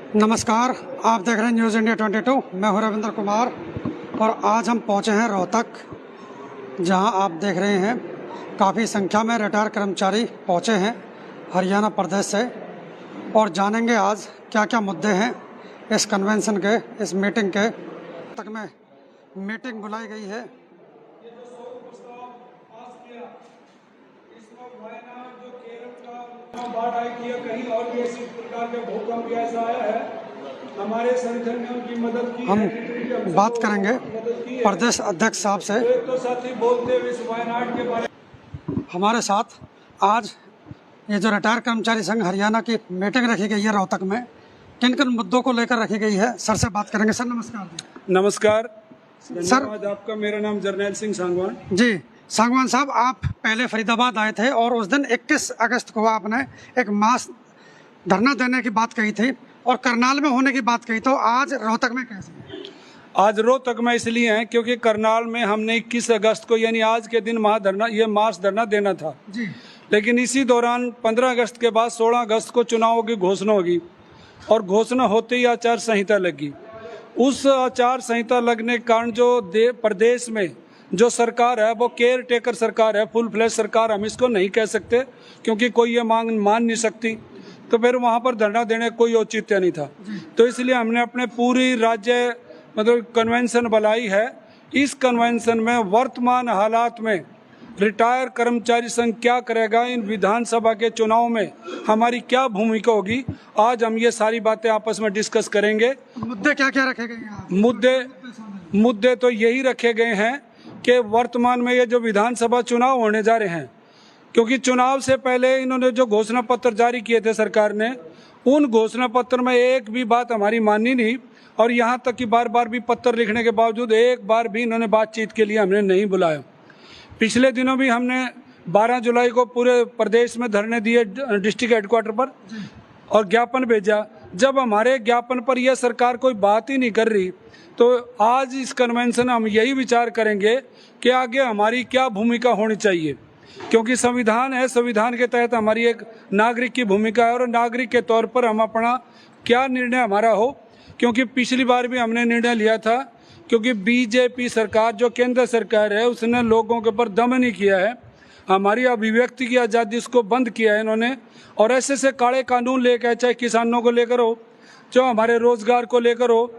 नमस्कार, आप देख रहे हैं न्यूज़ इंडिया 22। मैं हूं रविंद्र कुमार और आज हम पहुंचे हैं रोहतक, जहां आप देख रहे हैं काफ़ी संख्या में रिटायर कर्मचारी पहुंचे हैं हरियाणा प्रदेश से, और जानेंगे आज क्या क्या मुद्दे हैं इस कन्वेंशन के, इस मीटिंग के। तक में मीटिंग बुलाई गई है। बाढ़ आई थी या कहीं और भी इसी प्रकार के भूकंप ऐसा आया है, हमारे संगठन ने उनकी मदद की। हम बात करेंगे प्रदेश अध्यक्ष साहब से। तो साथी बोलते हुए इस वायनाड के बारे में हमारे साथ आज ये जो रिटायर कर्मचारी संघ हरियाणा की मीटिंग रखी गई है रोहतक में, किन किन मुद्दों को लेकर रखी गई है, सर से बात करेंगे। सर नमस्कार। नमस्कार सर आपका। मेरा नाम जर्नैल सिंह सांगवान जी। सांगवान साहब, आप पहले फरीदाबाद आए थे और उस दिन 21 अगस्त को आपने एक मास धरना देने की बात कही थी और करनाल में होने की बात कही, तो आज रोहतक में कैसे? आज रोहतक में इसलिए हैं क्योंकि करनाल में हमने 21 अगस्त को यानी आज के दिन मास धरना देना था जी। लेकिन इसी दौरान 15 अगस्त के बाद 16 अगस्त को चुनावों की घोषणा होगी और घोषणा होते ही आचार संहिता लगी। उस आचार संहिता लगने के कारण जो प्रदेश में जो सरकार है वो केयर टेकर सरकार है, फुल फ्लैश सरकार हम इसको नहीं कह सकते क्योंकि कोई ये मांग मान नहीं सकती, तो फिर वहाँ पर धरना देने कोई औचित्य नहीं था। तो इसलिए हमने अपने पूरी राज्य कन्वेंशन बुलाई है। इस कन्वेंशन में वर्तमान हालात में रिटायर कर्मचारी संघ क्या करेगा, इन विधानसभा के चुनाव में हमारी क्या भूमिका होगी, आज हम ये सारी बातें आपस में डिस्कस करेंगे। मुद्दे क्या क्या रखे गए हैं? मुद्दे तो यही रखे गए हैं कि वर्तमान में ये जो विधानसभा चुनाव होने जा रहे हैं, क्योंकि चुनाव से पहले इन्होंने जो घोषणा पत्र जारी किए थे सरकार ने, उन घोषणा पत्र में एक भी बात हमारी मानी नहीं, और यहाँ तक कि बार बार भी पत्र लिखने के बावजूद एक बार भी इन्होंने बातचीत के लिए हमने नहीं बुलाया। पिछले दिनों भी हमने 12 जुलाई को पूरे प्रदेश में धरने दिए डिस्ट्रिक्ट हेडक्वार्टर पर और ज्ञापन भेजा। जब हमारे ज्ञापन पर यह सरकार कोई बात ही नहीं कर रही, तो आज इस कन्वेंशन हम यही विचार करेंगे कि आगे हमारी क्या भूमिका होनी चाहिए, क्योंकि संविधान है, संविधान के तहत हमारी एक नागरिक की भूमिका है और नागरिक के तौर पर हम अपना क्या निर्णय हमारा हो। क्योंकि पिछली बार भी हमने निर्णय लिया था, क्योंकि बीजेपी सरकार जो केंद्र सरकार है उसने लोगों के ऊपर दमन नहीं किया है, हमारी अभिव्यक्ति की आज़ादी इसको बंद किया है इन्होंने, और ऐसे काले कानून लेकर, चाहे किसानों को लेकर हो, जो हमारे रोजगार को लेकर हो,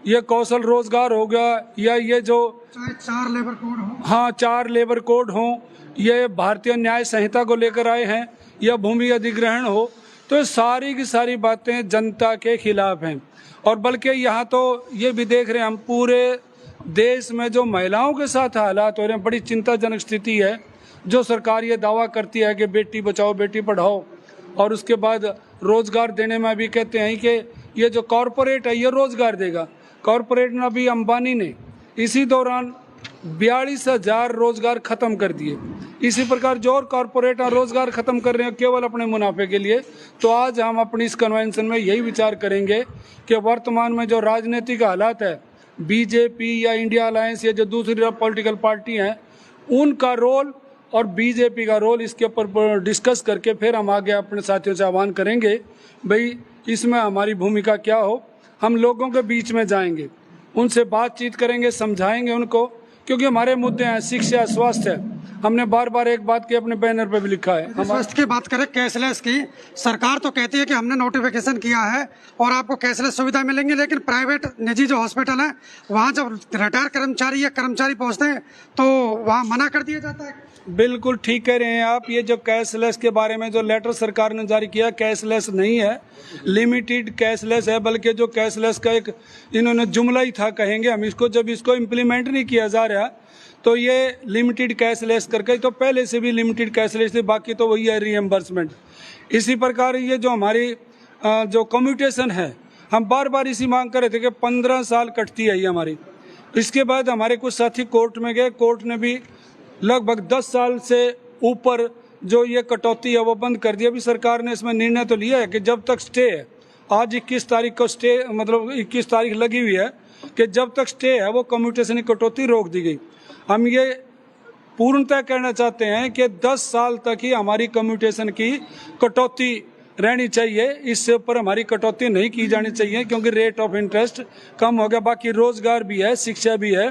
ये कौशल रोजगार हो गया, या ये जो 4 लेबर कोड हो, हाँ 4 लेबर कोड हो, ये भारतीय न्याय संहिता को लेकर आए हैं, या भूमि अधिग्रहण हो, तो ये सारी की सारी बातें जनता के खिलाफ हैं। और बल्कि यहाँ तो ये भी देख रहे हैं हम, पूरे देश में जो महिलाओं के साथ हालात हो रहे हैं, बड़ी चिंताजनक स्थिति है। जो सरकार ये दावा करती है कि बेटी बचाओ बेटी पढ़ाओ, और उसके बाद रोजगार देने में भी कहते हैं कि ये जो कॉरपोरेट है ये रोजगार देगा। कॉरपोरेट ने अभी अंबानी ने इसी दौरान 42,000 रोजगार खत्म कर दिए। इसी प्रकार जो और कॉरपोरेट रोजगार खत्म कर रहे हैं केवल अपने मुनाफे के लिए। तो आज हम अपनी इस कन्वेंशन में यही विचार करेंगे कि वर्तमान में जो राजनीतिक हालात है, बीजेपी या इंडिया अलायंस या जो दूसरी पॉलिटिकल पार्टी हैं, उनका रोल और बीजेपी का रोल, इसके ऊपर डिस्कस करके फिर हम आगे अपने साथियों से आह्वान करेंगे भाई इसमें हमारी भूमिका क्या हो। हम लोगों के बीच में जाएंगे, उनसे बातचीत करेंगे, समझाएंगे उनको, क्योंकि हमारे मुद्दे हैं शिक्षा, स्वास्थ्य। हमने बार बार एक बात की अपने बैनर पे भी लिखा है। हम स्वास्थ्य की बात करें, कैशलेस की, सरकार तो कहती है कि हमने नोटिफिकेशन किया है और आपको कैशलेस सुविधा मिलेंगी, लेकिन प्राइवेट निजी जो हॉस्पिटल है वहाँ जब रिटायर कर्मचारी या कर्मचारी पहुँचते हैं तो वहाँ मना कर दिया जाता है। बिल्कुल ठीक कह रहे हैं आप। ये जो कैशलेस के बारे में जो लेटर सरकार ने जारी किया, कैशलेस नहीं है, लिमिटेड कैशलेस है। बल्कि जो कैशलेस का एक इन्होंने जुमला ही था कहेंगे हम इसको, जब इसको इम्प्लीमेंट नहीं किया जा रहा तो ये लिमिटेड कैशलेस करके, तो पहले से भी लिमिटेड कैशलेस थी, बाकी तो वही है रीएम्बर्समेंट। इसी प्रकार ये जो हमारी जो कम्यूटेशन है, हम बार बार इसी मांग कर रहे थे कि 15 साल कटती है ये हमारी। इसके बाद हमारे कुछ साथी कोर्ट में गए, कोर्ट ने भी लगभग 10 साल से ऊपर जो ये कटौती है वो बंद कर दी। अभी सरकार ने इसमें निर्णय तो लिया है कि जब तक स्टे है, आज 21 तारीख को स्टे, मतलब 21 तारीख लगी हुई है कि जब तक स्टे है वो कम्यूटेशन की कटौती रोक दी गई। हम ये पूर्णतः कहना चाहते हैं कि 10 साल तक ही हमारी कम्यूटेशन की कटौती रहनी चाहिए, इससे ऊपर हमारी कटौती नहीं की जानी चाहिए, क्योंकि रेट ऑफ इंटरेस्ट कम हो गया। बाकी रोजगार भी है, शिक्षा भी है,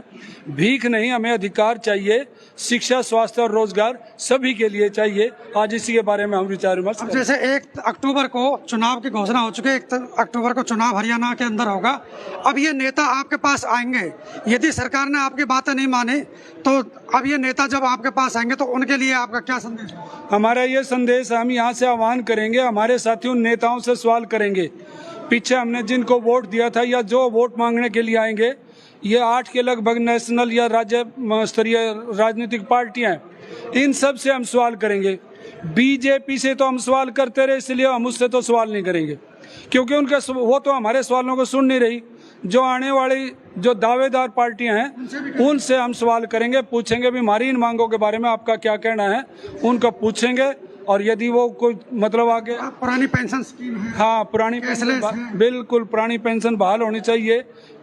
भीख नहीं, हमें अधिकार चाहिए। शिक्षा, स्वास्थ्य और रोजगार सभी के लिए चाहिए। आज इसी के बारे में हम विचार विमर्श अब करेंगे। जैसे 1 अक्टूबर को चुनाव की घोषणा हो चुकी है, 1 अक्टूबर को चुनाव हरियाणा के अंदर होगा। अब ये नेता आपके पास आएंगे, यदि सरकार ने आपकी बातें नहीं मानी तो अब ये नेता जब आपके पास आएंगे तो उनके लिए आपका क्या संदेश है? हमारा ये संदेश, हम यहाँ से आह्वान करेंगे, हमारे साथियों नेताओं से सवाल करेंगे। पीछे हमने जिनको वोट दिया था या जो वोट मांगने के लिए आएंगे, ये 8 के लगभग नेशनल या राज्य स्तरीय राजनीतिक पार्टियां हैं, इन सब से हम सवाल करेंगे। बीजेपी से तो हम सवाल करते रहे, इसलिए हम उससे तो सवाल नहीं करेंगे, क्योंकि उनके वो तो हमारे सवालों को सुन नहीं रही। जो आने वाली जो दावेदार पार्टियां हैं उनसे हम सवाल करेंगे, पूछेंगे भी हमारी इन मांगों के बारे में आपका क्या कहना है, उनको पूछेंगे। और यदि वो कोई मतलब आगे पुरानी पेंशन स्कीम है, हाँ, पुरानी कैशलेस पेंशन है। बिल्कुल पुरानी पेंशन बहाल होनी चाहिए,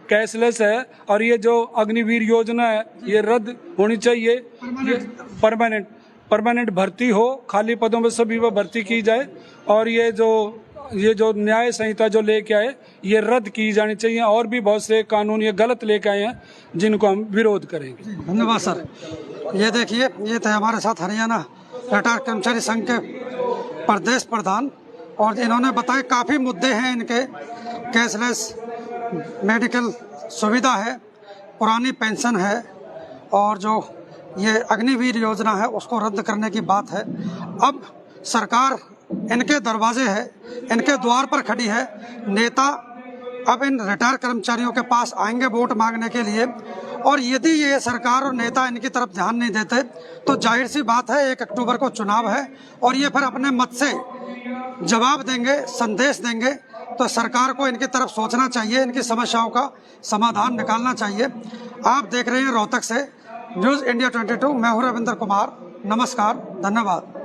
कैशलेस है। और ये जो अग्निवीर योजना है ये रद्द होनी चाहिए, ये परमानेंट भर्ती हो, खाली पदों में सभी पर भर्ती की जाए। और ये जो न्याय संहिता जो लेके आए ये रद्द की जानी चाहिए। और भी बहुत से कानून ये गलत लेके आए हैं जिनको हम विरोध करेंगे। धन्यवाद सर। ये देखिए, ये थे हमारे साथ हरियाणा रिटायर्ड कर्मचारी संघ के प्रदेश प्रधान, और इन्होंने बताया काफ़ी मुद्दे हैं इनके। कैशलेस मेडिकल सुविधा है, पुरानी पेंशन है, और जो ये अग्निवीर योजना है उसको रद्द करने की बात है। अब सरकार इनके दरवाजे है, इनके द्वार पर खड़ी है। नेता अब इन रिटायर कर्मचारियों के पास आएंगे वोट मांगने के लिए, और यदि ये सरकार और नेता इनकी तरफ ध्यान नहीं देते तो जाहिर सी बात है 1 अक्टूबर को चुनाव है, और ये फिर अपने मत से जवाब देंगे, संदेश देंगे। तो सरकार को इनकी तरफ सोचना चाहिए, इनकी समस्याओं का समाधान निकालना चाहिए। आप देख रहे हैं रोहतक से न्यूज़ इंडिया 22, मैं हूं रविंद्र कुमार। नमस्कार, धन्यवाद।